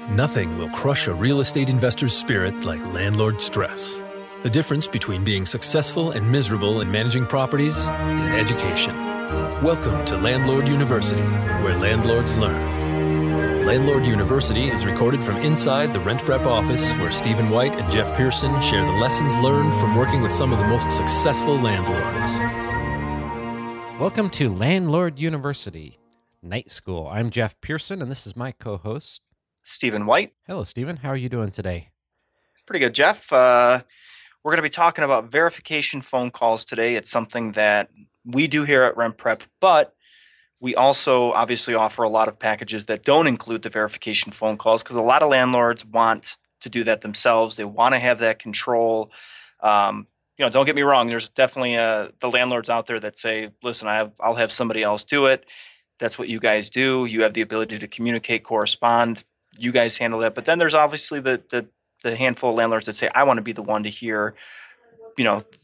Nothing will crush a real estate investor's spirit like landlord stress. The difference between being successful and miserable in managing properties is education. Welcome to Landlord University, where landlords learn. Landlord University is recorded from inside the RentPrep office, where Stephen White and Jeff Pearson share the lessons learned from working with some of the most successful landlords. Welcome to Landlord University Night School. I'm Jeff Pearson, and this is my co-host, Stephen White. Hello, Stephen. How are you doing today? Pretty good, Jeff. We're going to be talking about verification phone calls today. It's something that we do here at RentPrep, but we also obviously offer a lot of packages that don't include the verification phone calls because a lot of landlords want to do that themselves. They want to have that control. Don't get me wrong. There's definitely the landlords out there that say, listen, I'll have somebody else do it. That's what you guys do. You have the ability to communicate, correspond. You guys handle that. But then there's obviously the handful of landlords that say, I want to be the one to hear,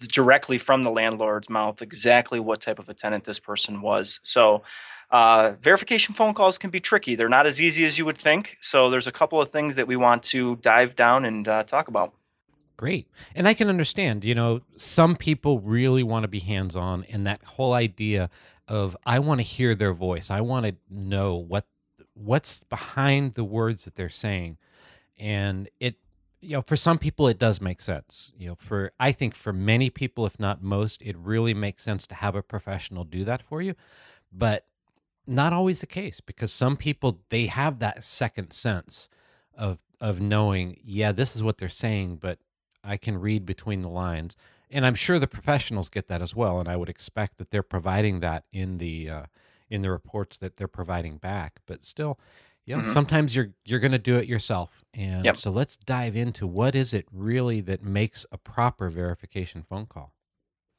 directly from the landlord's mouth exactly what type of a tenant this person was. So verification phone calls can be tricky. They're not as easy as you would think. So there's a couple of things that we want to dive down and talk about. Great. And I can understand, some people really want to be hands-on, and that whole idea of I want to hear their voice. I want to know what's behind the words that they're saying. And it, for some people, it does make sense. I think for many people, if not most, it really makes sense to have a professional do that for you. But not always the case, because some people, they have that second sense of knowing, this is what they're saying, but I can read between the lines. And I'm sure the professionals get that as well. And I would expect that they're providing that in the reports that they're providing back. But still, sometimes you're going to do it yourself. And so let's dive into what is it really that makes a proper verification phone call.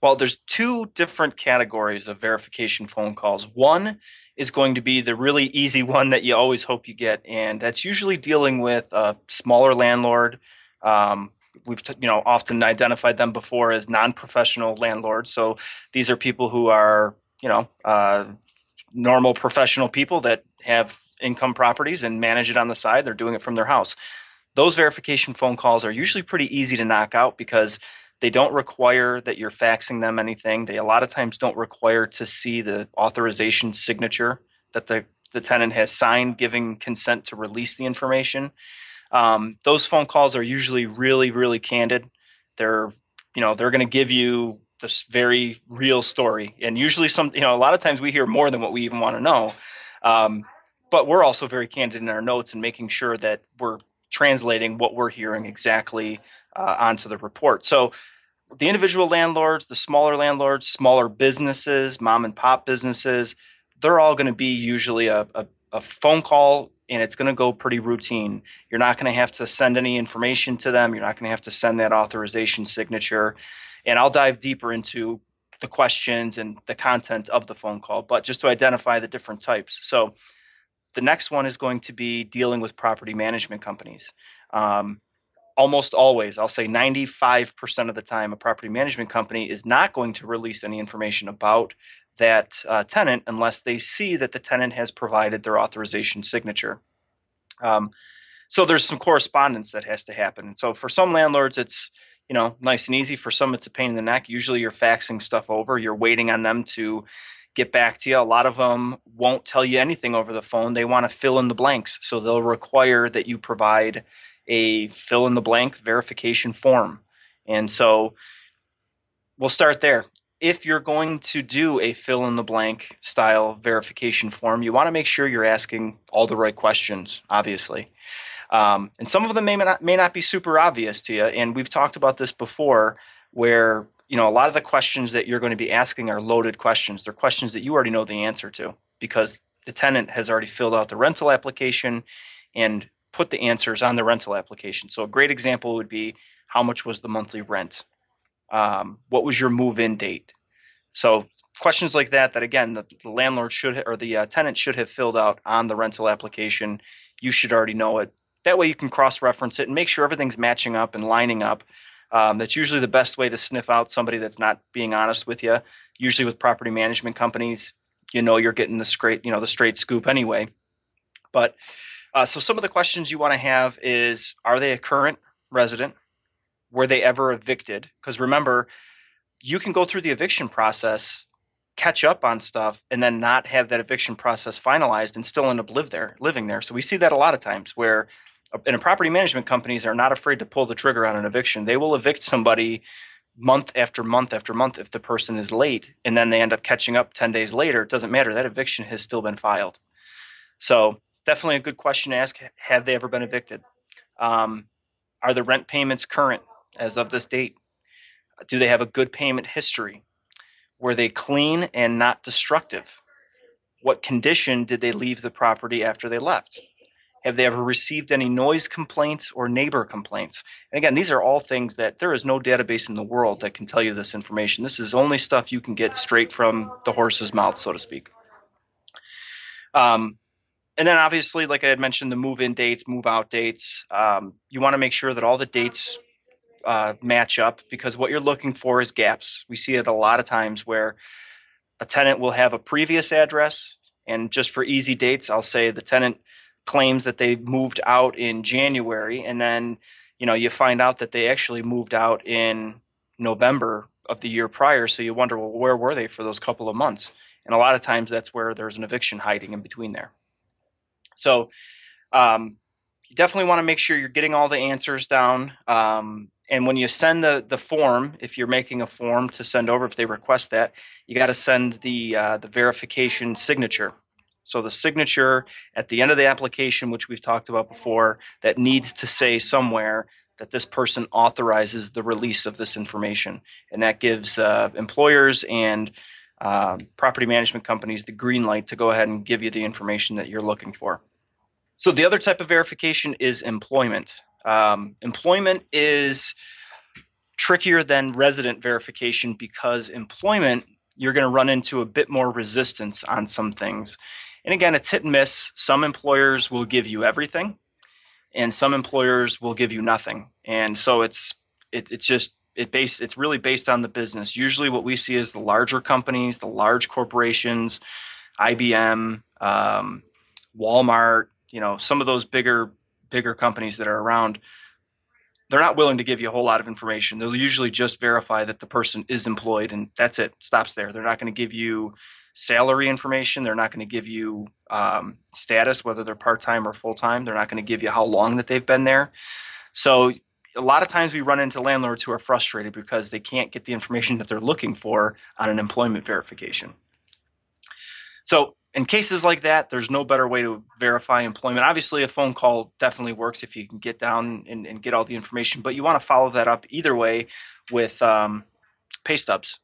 Well, there's two different categories of verification phone calls. One is going to be the really easy one that you always hope you get, and that's usually dealing with a smaller landlord. We've often identified them before as non-professional landlords. So these are people who are normal professional people that have income properties and manage it on the side. They're doing it from their house. Those verification phone calls are usually pretty easy to knock out because they don't require that you're faxing them anything. They a lot of times don't require to see the authorization signature that the tenant has signed giving consent to release the information. Those phone calls are usually really, really candid. They're going to give you this very real story. And usually a lot of times we hear more than what we even want to know. But we're also very candid in our notes and making sure that we're translating what we're hearing exactly onto the report. So the individual landlords, the smaller landlords, smaller businesses, mom and pop businesses, they're all going to be usually a phone call, and it's going to go pretty routine. You're not going to have to send any information to them. You're not going to have to send that authorization signature. And I'll dive deeper into the questions and the content of the phone call, but just to identify the different types. So the next one is going to be dealing with property management companies. Almost always, I'll say 95% of the time, a property management company is not going to release any information about that tenant unless they see that the tenant has provided their authorization signature. So there's some correspondence that has to happen. And so for some landlords, it's nice and easy. For some, it's a pain in the neck. Usually you're faxing stuff over. You're waiting on them to get back to you. A lot of them won't tell you anything over the phone. They want to fill in the blanks. So they'll require that you provide a fill in the blank verification form. And so we'll start there. If you're going to do a fill in the blank style verification form, you want to make sure you're asking all the right questions, obviously. And some of them may not be super obvious to you. And we've talked about this before where a lot of the questions that you're going to be asking are loaded questions. They're questions that you already know the answer to because the tenant has already filled out the rental application and put the answers on the rental application. So a great example would be, how much was the monthly rent? What was your move-in date? So questions like that again, the landlord should, or the tenant should have filled out on the rental application. You should already know it. That way you can cross-reference it and make sure everything's matching up and lining up. That's usually the best way to sniff out somebody that's not being honest with you. Usually with property management companies, you're getting the straight scoop anyway. But So some of the questions you want to have is, are they a current resident? Were they ever evicted? Because remember, you can go through the eviction process, catch up on stuff, and then not have that eviction process finalized and still end up living there. So we see that a lot of times where in property management companies are not afraid to pull the trigger on an eviction. They will evict somebody month after month after month if the person is late, and then they end up catching up 10 days later. It doesn't matter. That eviction has still been filed. So definitely a good question to ask. Have they ever been evicted? Are the rent payments current as of this date? Do they have a good payment history? Were they clean and not destructive? What condition did they leave the property after they left? Have they ever received any noise complaints or neighbor complaints? And again, these are all things that there is no database in the world that can tell you this information. This is only stuff you can get straight from the horse's mouth, so to speak. And then obviously, like I had mentioned, the move-in dates, move-out dates. You want to make sure that all the dates match up, because what you're looking for is gaps. We see it a lot of times where a tenant will have a previous address, and just for easy dates, I'll say the tenant claims that they moved out in January, and then you find out that they actually moved out in November of the year prior. So you wonder, well, where were they for those couple of months? And a lot of times that's where there's an eviction hiding in between there. So you definitely want to make sure you're getting all the answers down. And when you send the form, if you're making a form to send over, if they request that, you got to send the verification signature. So the signature at the end of the application, which we've talked about before, that needs to say somewhere that this person authorizes the release of this information. And that gives employers and property management companies the green light to go ahead and give you the information that you're looking for. So the other type of verification is employment. Employment is trickier than resident verification because employment, you're going to run into a bit more resistance on some things. And again, it's hit and miss. Some employers will give you everything, and some employers will give you nothing. And so it's really based on the business. Usually what we see is the larger companies, the large corporations, IBM, Walmart, some of those bigger companies that are around, they're not willing to give you a whole lot of information. They'll usually just verify that the person is employed, and that's it. Stops there. They're not going to give you salary information. They're not going to give you status, whether they're part-time or full-time. They're not going to give you how long that they've been there. So a lot of times we run into landlords who are frustrated because they can't get the information that they're looking for on an employment verification. So in cases like that, there's no better way to verify employment. Obviously, a phone call definitely works if you can get down and get all the information, but you want to follow that up either way with pay stubs.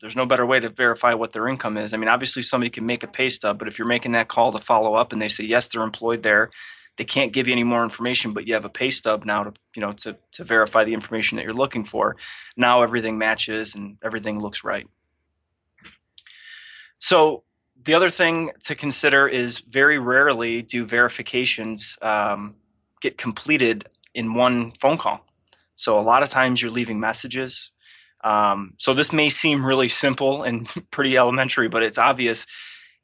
There's no better way to verify what their income is. I mean, obviously somebody can make a pay stub, but if you're making that call to follow up and they say, yes, they're employed there, they can't give you any more information, but you have a pay stub now to verify the information that you're looking for. Now everything matches and everything looks right. So the other thing to consider is very rarely do verifications get completed in one phone call. So a lot of times you're leaving messages. So this may seem really simple and pretty elementary, but it's obvious.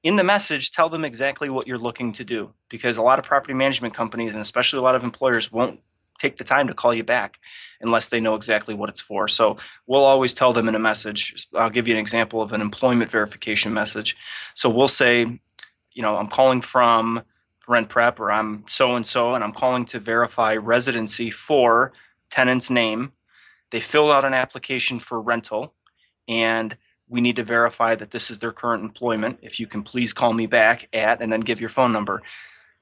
In the message, tell them exactly what you're looking to do, because a lot of property management companies, and especially a lot of employers, won't take the time to call you back unless they know exactly what it's for. So we'll always tell them in a message. I'll give you an example of an employment verification message. So we'll say, I'm calling from RentPrep, or I'm so-and-so, and I'm calling to verify residency for tenant's name. They filled out an application for rental, and we need to verify that this is their current employment. If you can please call me back at, and then give your phone number.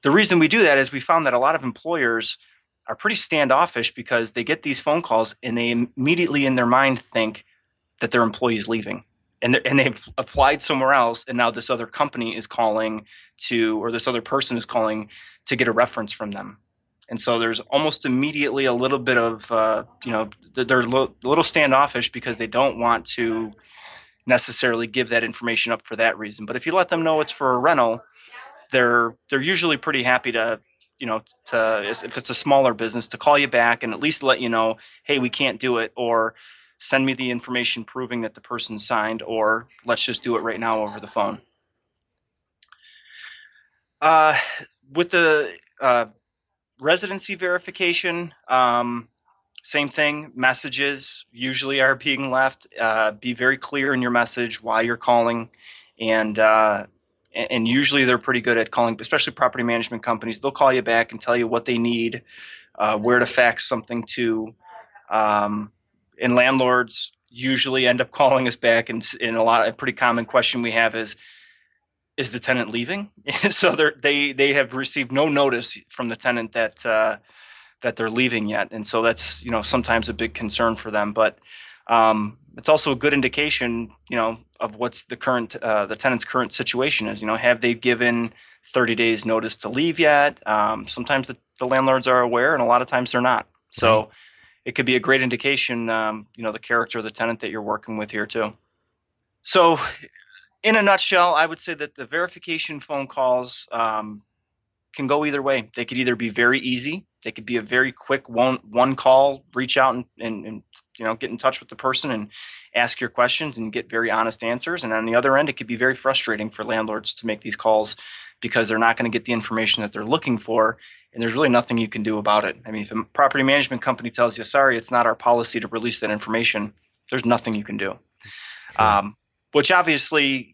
The reason we do that is we found that a lot of employers are pretty standoffish because they get these phone calls and they immediately in their mind think that their employee is leaving, and they've applied somewhere else, and now this other company is calling or this other person is calling to get a reference from them. And so there's almost immediately a little bit of, they're a little standoffish because they don't want to necessarily give that information up for that reason. But if you let them know it's for a rental, they're usually pretty happy to, if it's a smaller business, to call you back and at least let you know, hey, we can't do it, or send me the information proving that the person signed, or let's just do it right now over the phone. With the Residency verification, same thing. Messages usually are being left. Be very clear in your message why you're calling, and usually they're pretty good at calling, especially property management companies. They'll call you back and tell you what they need, where to fax something to. And landlords usually end up calling us back, and a pretty common question we have is the tenant leaving? So they have received no notice from the tenant that they're leaving yet, and so that's sometimes a big concern for them. But it's also a good indication of what's the tenant's current situation is. Have they given 30 days notice to leave yet? Sometimes the landlords are aware, and a lot of times they're not. So Right. It could be a great indication, the character of the tenant that you're working with here too. So in a nutshell, I would say that the verification phone calls can go either way. They could either be very easy. They could be a very quick one call, reach out and get in touch with the person and ask your questions and get very honest answers. And on the other end, it could be very frustrating for landlords to make these calls because they're not going to get the information that they're looking for, and there's really nothing you can do about it. I mean, if a property management company tells you, sorry, it's not our policy to release that information, there's nothing you can do. Sure. Which obviously,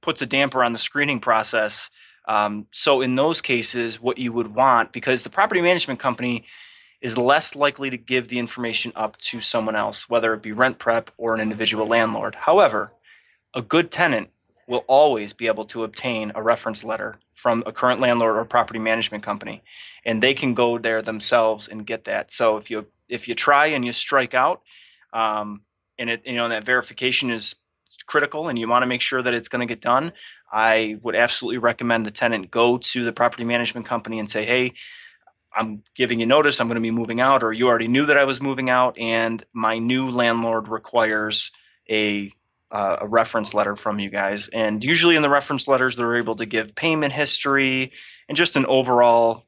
puts a damper on the screening process. So in those cases, what you would want, because the property management company is less likely to give the information up to someone else, whether it be RentPrep or an individual landlord. However, a good tenant will always be able to obtain a reference letter from a current landlord or property management company, and they can go there themselves and get that. So if you try and you strike out, and that verification is critical and you want to make sure that it's going to get done, I would absolutely recommend the tenant go to the property management company and say, hey, I'm giving you notice, I'm going to be moving out, or you already knew that I was moving out, and my new landlord requires a reference letter from you guys. And usually in the reference letters, they're able to give payment history and just an overall,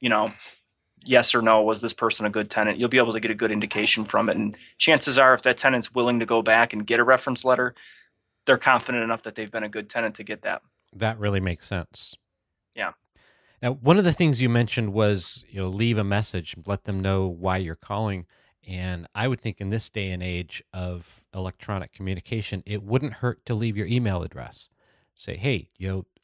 yes or no, was this person a good tenant? You'll be able to get a good indication from it. And chances are, if that tenant's willing to go back and get a reference letter, they're confident enough that they've been a good tenant to get that. That really makes sense. Yeah. Now, one of the things you mentioned was, leave a message, let them know why you're calling. And I would think in this day and age of electronic communication, it wouldn't hurt to leave your email address. Say, hey,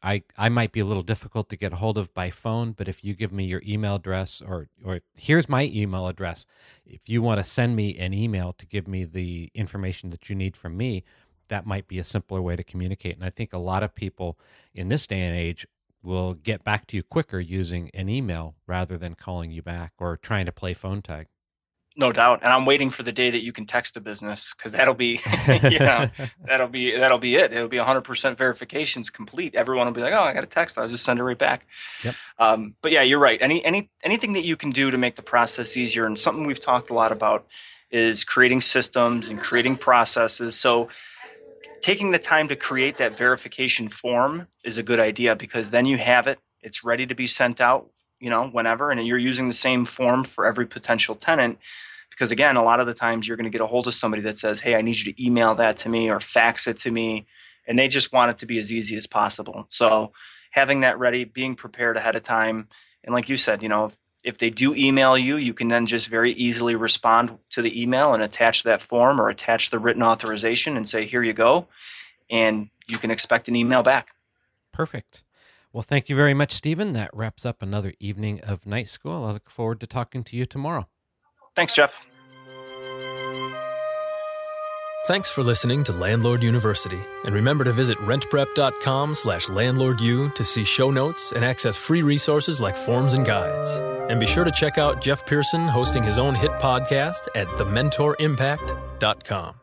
I might be a little difficult to get a hold of by phone, but if you give me your email address, or here's my email address, if you want to send me an email to give me the information that you need from me, that might be a simpler way to communicate. And I think a lot of people in this day and age will get back to you quicker using an email rather than calling you back or trying to play phone tag. No doubt. And I'm waiting for the day that you can text a business, because that'll be, that'll be it. It'll be 100% verifications complete. Everyone will be like, oh, I got a text. I'll just send it right back. Yep. But yeah, you're right. Anything that you can do to make the process easier, and something we've talked a lot about, is creating systems and creating processes. So taking the time to create that verification form is a good idea, because then you have it. It's ready to be sent out, whenever, and you're using the same form for every potential tenant. Because again, a lot of the times you're going to get a hold of somebody that says, hey, I need you to email that to me or fax it to me. And they just want it to be as easy as possible. So having that ready, being prepared ahead of time. And like you said, if they do email you, you can then just very easily respond to the email and attach that form or attach the written authorization and say, here you go. And you can expect an email back. Perfect. Well, thank you very much, Stephen. That wraps up another evening of night school. I look forward to talking to you tomorrow. Thanks, Jeff. Thanks for listening to Landlord University. And remember to visit rentprep.com/landlordu to see show notes and access free resources like forms and guides. And be sure to check out Jeff Pearson hosting his own hit podcast at thementorimpact.com.